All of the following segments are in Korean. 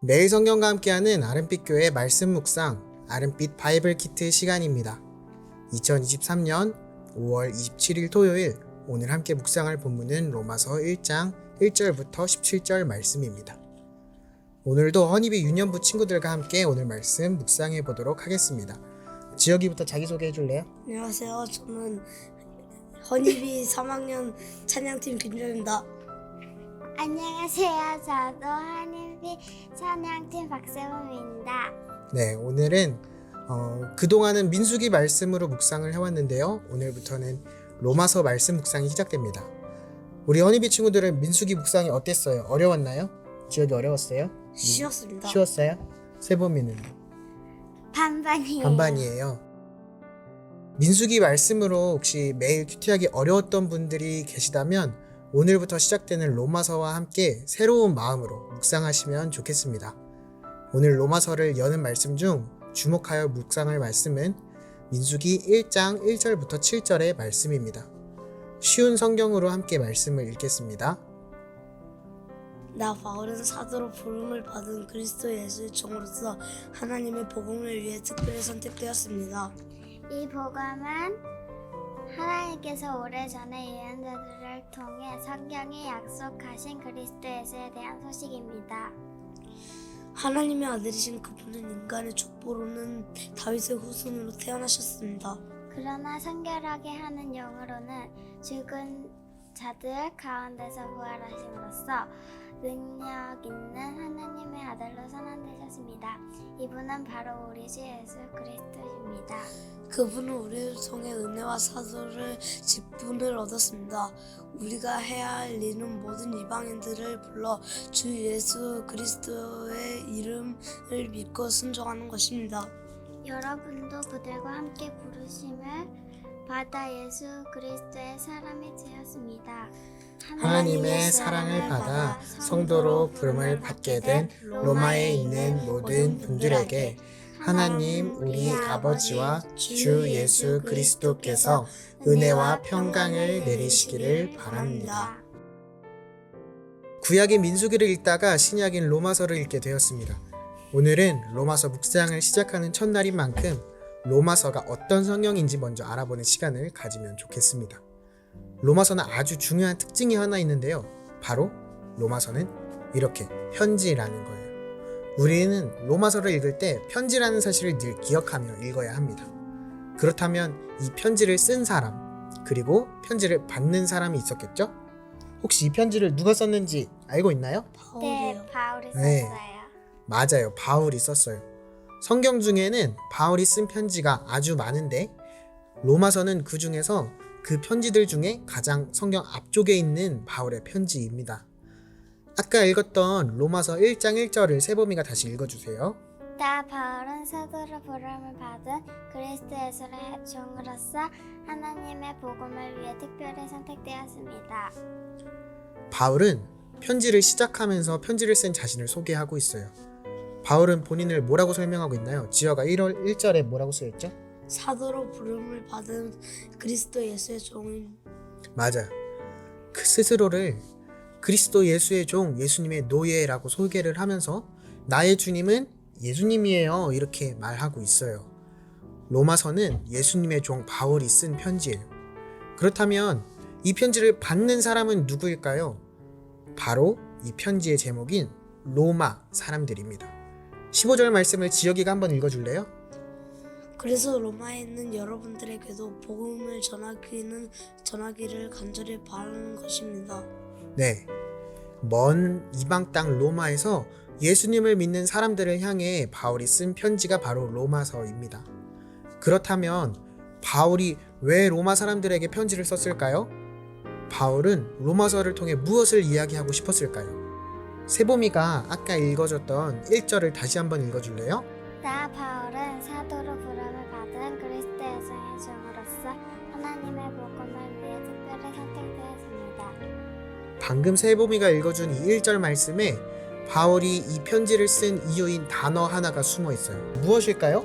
매일 성경과 함께하는 아름빛 교회 말씀 묵상 아름빛 바이블 키트 시간입니다. 2023년 5월 27일 토요일, 오늘 함께 묵상할 본문은 로마서 1장 1절부터 17절 말씀입니다. 오늘도 허니비 유년부 친구들과 함께 오늘 말씀 묵상해 보도록 하겠습니다. 지혁이부터 자기소개 해줄래요? 안녕하세요. 저는 허니비 3학년 찬양팀 김정입니다. 안녕하세요. 저도 한인비 찬양팀 박세범입니다. 네, 오늘은 그동안은 민수기 말씀으로 묵상을 해왔는데요. 오늘부터는 로마서 말씀 묵상이 시작됩니다. 우리 허니비 친구들은 민수기 묵상이 어땠어요? 어려웠나요? 지역이 어려웠어요? 쉬었습니다. 쉬웠어요? 세범이는? 반반이에요. 반반이에요. 민수기 말씀으로 혹시 매일 큐티하기 어려웠던 분들이 계시다면 오늘부터 시작되는 로마서와 함께 새로운 마음으로 묵상하시면 좋겠습니다. 오늘 로마서를 여는 말씀 중 주목하여 묵상할 말씀은 민수기 1장 1절부터 7절의 말씀입니다. 쉬운 성경으로 함께 말씀을 읽겠습니다. 나 바울은 사도로 부름을 받은 그리스도 예수의 종으로서 하나님의 복음을 위해 특별히 선택되었습니다. 이 복음은 하나님께서 오래전에 예언자들을 통해 성경에 약속하신 그리스도 예수에 대한 소식입니다. 하나님의 아들이신 그분은 인간의 족보로는 다윗의 후손으로 태어나셨습니다. 그러나 성결하게 하는 영으로는 죽은 자들 가운데서 부활하심으로써 능력 있는 하나님의 아들로 선언되셨습니다. 이분은 바로 우리 주 예수 그리스도입니다. 그분은 우리를 통해 은혜와 사도를 직분을 얻었습니다. 우리가 해야 할 일은 모든 이방인들을 불러 주 예수 그리스도의 이름을 믿고 순종하는 것입니다. 여러분도 그들과 함께 부르심을 받아 예수 그리스도의 사람이 되었습니다. 하나님의 사랑을 받아 성도로 부름을 받게 된 로마에 있는 모든 분들에게 하나님 우리 아버지와 주 예수 그리스도께서 은혜와 평강을 내리시기를 바랍니다. 구약의 민수기를 읽다가 신약인 로마서를 읽게 되었습니다. 오늘은 로마서 묵상을 시작하는 첫날인 만큼 로마서가 어떤 성경인지 먼저 알아보는 시간을 가지면 좋겠습니다. 로마서는 아주 중요한 특징이 하나 있는데요. 바로 로마서는 이렇게 편지라는 거예요. 우리는 로마서를 읽을 때 편지라는 사실을 늘 기억하며 읽어야 합니다. 그렇다면 이 편지를 쓴 사람, 그리고 편지를 받는 사람이 있었겠죠? 혹시 이 편지를 누가 썼는지 알고 있나요? 네, 바울이요. 바울이 네. 썼어요. 맞아요. 바울이 썼어요. 성경 중에는 바울이 쓴 편지가 아주 많은데 로마서는 그 중에서 그 편지들 중에 가장 성경 앞쪽에 있는 바울의 편지입니다. 아까 읽었던 로마서 1장 1절을 세범이가 다시 읽어주세요. 나 바울은 사도로 부름을 받은 그리스도 예수의 종으로서 하나님의 복음을 위해 특별히 선택되었습니다. 바울은 편지를 시작하면서 편지를 쓴 자신을 소개하고 있어요. 바울은 본인을 뭐라고 설명하고 있나요? 지어가 1월 1절에 뭐라고 쓰여있죠? 사도로 부름을 받은 그리스도 예수의 종인. 맞아요. 그 스스로를 그리스도 예수의 종, 예수님의 노예라고 소개를 하면서 나의 주님은 예수님이에요, 이렇게 말하고 있어요. 로마서는 예수님의 종 바울이 쓴 편지예요. 그렇다면 이 편지를 받는 사람은 누구일까요? 바로 이 편지의 제목인 로마 사람들입니다. 15절 말씀을 지혁이가 한번 읽어줄래요? 그래서 로마에 있는 여러분들에게도 복음을 전하기를 간절히 바라는 것입니다. 네, 먼 이방 땅 로마에서 예수님을 믿는 사람들을 향해 바울이 쓴 편지가 바로 로마서입니다. 그렇다면 바울이 왜 로마 사람들에게 편지를 썼을까요? 바울은 로마서를 통해 무엇을 이야기하고 싶었을까요? 세범이가 아까 읽어줬던 1절을 다시 한번 읽어줄래요? 나 바울은 사도로 부름을 받은 그리스도 예수의 종으로서 하나님의 복음을 위해 특별히 선택되었습니다. 방금 세범이가 읽어준 이 1절 말씀에 바울이 이 편지를 쓴 이유인 단어 하나가 숨어 있어요. 무엇일까요?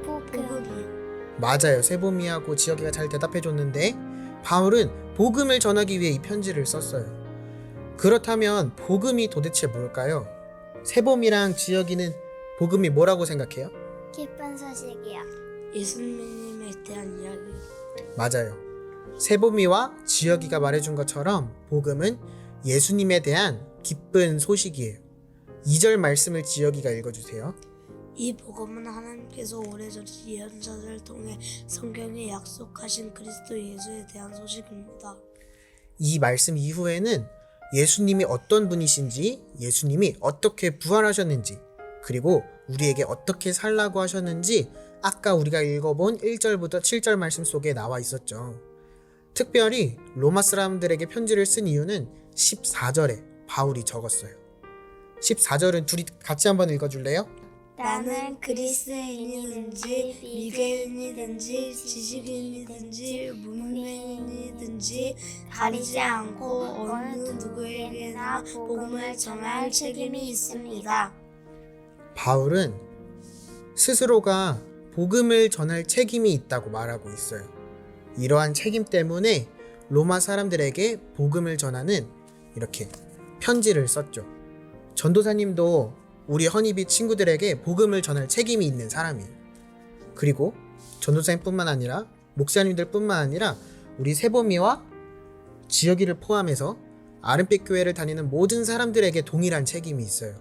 복음. 복음이요. 맞아요. 세범이하고 지혁이가 잘 대답해줬는데 바울은 복음을 전하기 위해 이 편지를 썼어요. 그렇다면 복음이 도대체 뭘까요? 세봄이랑 지혁이는 복음이 뭐라고 생각해요? 기쁜 소식이요. 예수님에 대한 이야기. 맞아요. 세봄이와 지혁이가 말해준 것처럼 복음은 예수님에 대한 기쁜 소식이에요. 2절 말씀을 지혁이가 읽어주세요. 이 복음은 하나님께서 오래전 예언자들을 통해 성경에 약속하신 그리스도 예수에 대한 소식입니다. 이 말씀 이후에는 예수님이 어떤 분이신지, 예수님이 어떻게 부활하셨는지, 그리고 우리에게 어떻게 살라고 하셨는지 아까 우리가 읽어본 1절부터 7절 말씀 속에 나와 있었죠. 특별히 로마 사람들에게 편지를 쓴 이유는 14절에 바울이 적었어요. 14절은 둘이 같이 한번 읽어줄래요? 나는 그리스인이든지 미개인이든지 지식인이든지 문맹인이든지 가리지 않고 어느 누구에게나 복음을 전할 책임이 있습니다. 바울은 스스로가 복음을 전할 책임이 있다고 말하고 있어요. 이러한 책임 때문에 로마 사람들에게 복음을 전하는 이렇게 편지를 썼죠. 전도사님도 우리 허니비 친구들에게 복음을 전할 책임이 있는 사람이에요. 그리고 전도사님뿐만 아니라 목사님들뿐만 아니라 우리 세범이와 지혁이를 포함해서 아름빛 교회를 다니는 모든 사람들에게 동일한 책임이 있어요.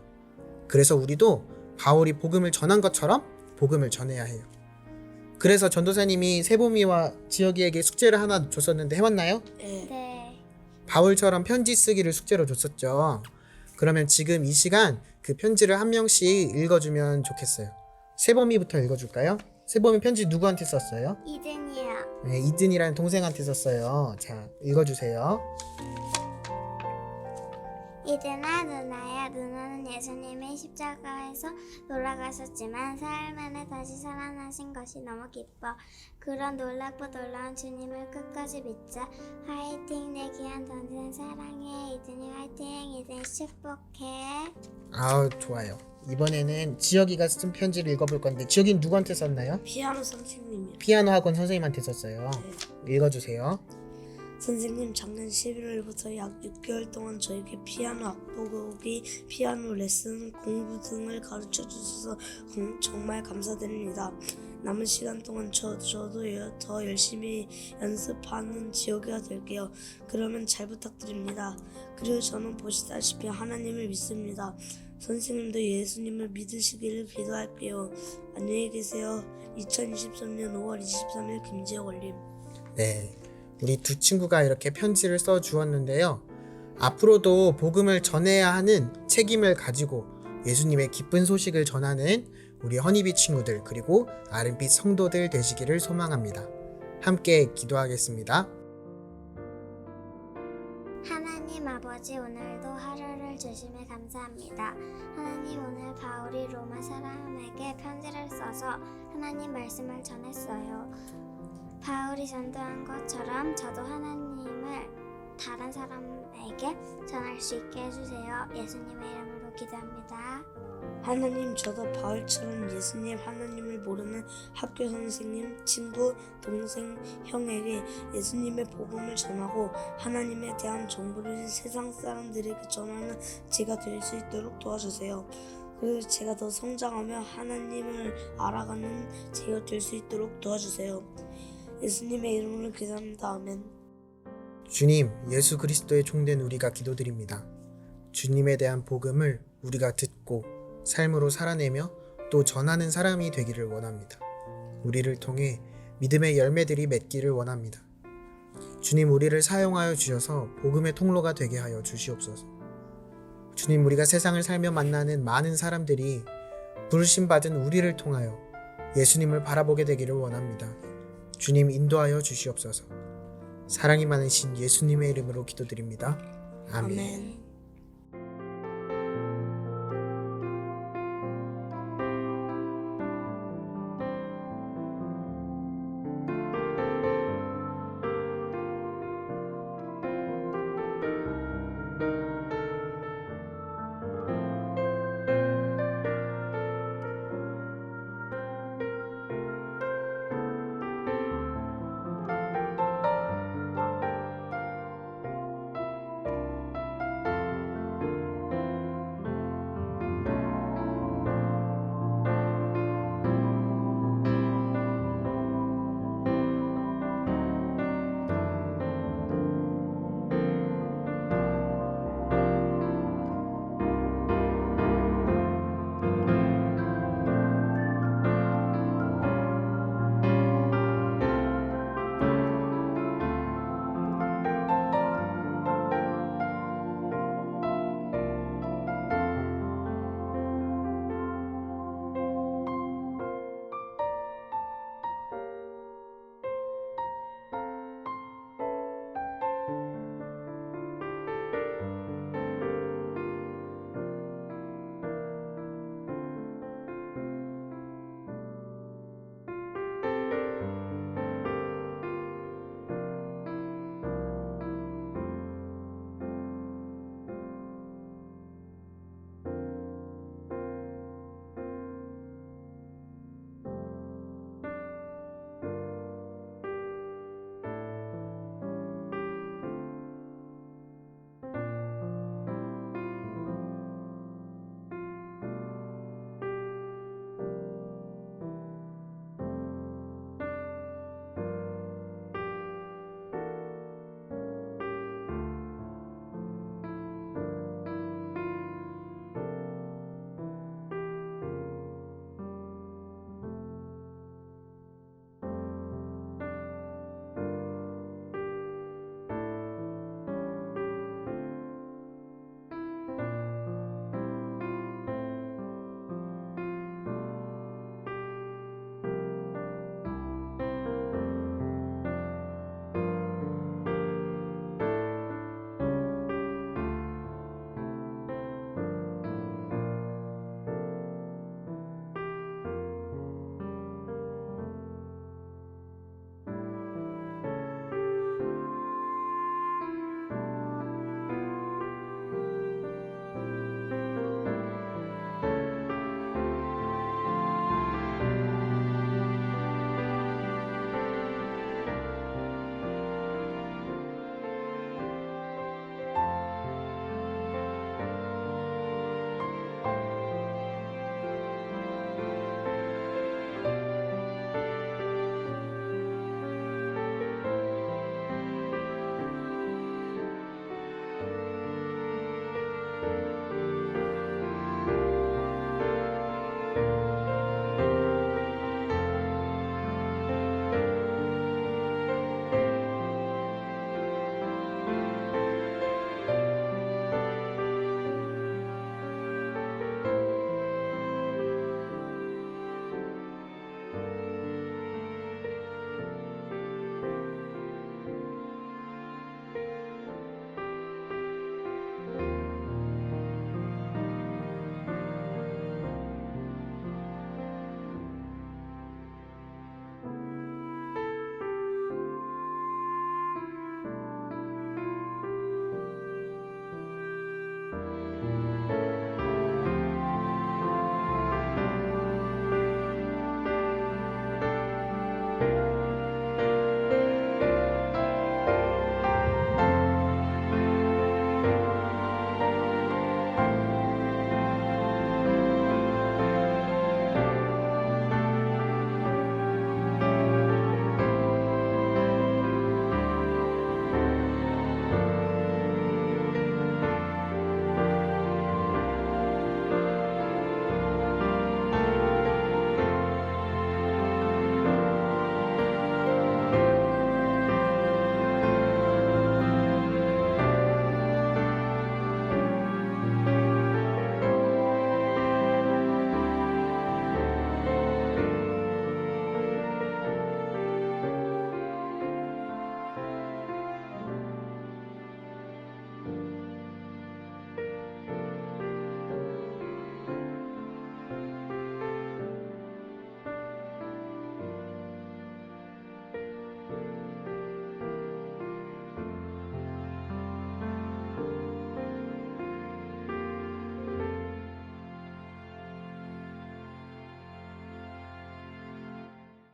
그래서 우리도 바울이 복음을 전한 것처럼 복음을 전해야 해요. 그래서 전도사님이 세범이와 지혁이에게 숙제를 하나 줬었는데 해왔나요? 네. 네. 바울처럼 편지 쓰기를 숙제로 줬었죠. 그러면 지금 이 시간 그 편지를 한 명씩 읽어주면 좋겠어요. 세범이부터 읽어줄까요? 세범이 편지 누구한테 썼어요? 이든이요. 네, 이든이라는 동생한테 썼어요. 자, 읽어주세요. 이든아, 누나야, 누나는 예수님이 십자가에서 돌아가셨지만 사흘 만에 다시 살아나신 것이 너무 기뻐. 그런 놀랍고 놀라운 주님을 끝까지 믿자. 화이팅, 내 귀한 동생 사랑해. 이든이 화이팅, 이든이 축복해. 아우, 좋아요. 이번에는 지혁이가 쓴 편지를 읽어볼 건데 지혁이는 누구한테 썼나요? 피아노 선생님이요. 피아노 학원 선생님한테 썼어요. 읽어주세요. 선생님, 작년 11월부터 약 6개월 동안 저에게 피아노 악보기, 피아노 레슨, 공부 등을 가르쳐 주셔서 정말 감사드립니다. 남은 시간 동안 저도 더 열심히 연습하는 지혁이가 될게요. 그러면 잘 부탁드립니다. 그리고 저는 보시다시피 하나님을 믿습니다. 선생님도 예수님을 믿으시기를 기도할게요. 안녕히 계세요. 2023년 5월 23일 김지혁 올림. 네, 우리 두 친구가 이렇게 편지를 써 주었는데요. 앞으로도 복음을 전해야 하는 책임을 가지고 예수님의 기쁜 소식을 전하는 우리 허니비 친구들 그리고 아름빛 성도들 되시기를 소망합니다. 함께 기도하겠습니다. 하나님 아버지, 오늘도 하루를 주심에 감사합니다. 하나님, 오늘 바울이 로마 사람에게 편지를 써서 하나님 말씀을 전했어요. 바울이 전도한 것처럼 저도 하나님을 다른 사람에게 전할 수 있게 해주세요. 예수님의 이름으로 기도합니다. 하나님, 저도 바울처럼 예수님 하나님을 모르는 학교 선생님, 친구, 동생, 형에게 예수님의 복음을 전하고 하나님에 대한 정보를 세상 사람들에게 전하는 제가 될 수 있도록 도와주세요. 그리고 제가 더 성장하며 하나님을 알아가는 제가 될 수 있도록 도와주세요. 예수님의 이름으로 기도합니다. 아멘. 주님, 예수 그리스도의 종된 우리가 기도드립니다. 주님에 대한 복음을 우리가 듣고 삶으로 살아내며 또 전하는 사람이 되기를 원합니다. 우리를 통해 믿음의 열매들이 맺기를 원합니다. 주님, 우리를 사용하여 주셔서 복음의 통로가 되게 하여 주시옵소서. 주님, 우리가 세상을 살며 만나는 많은 사람들이 부르심받은 우리를 통하여 예수님을 바라보게 되기를 원합니다. 주님, 인도하여 주시옵소서. 사랑이 많으신 예수님의 이름으로 기도드립니다. 아멘. 아멘.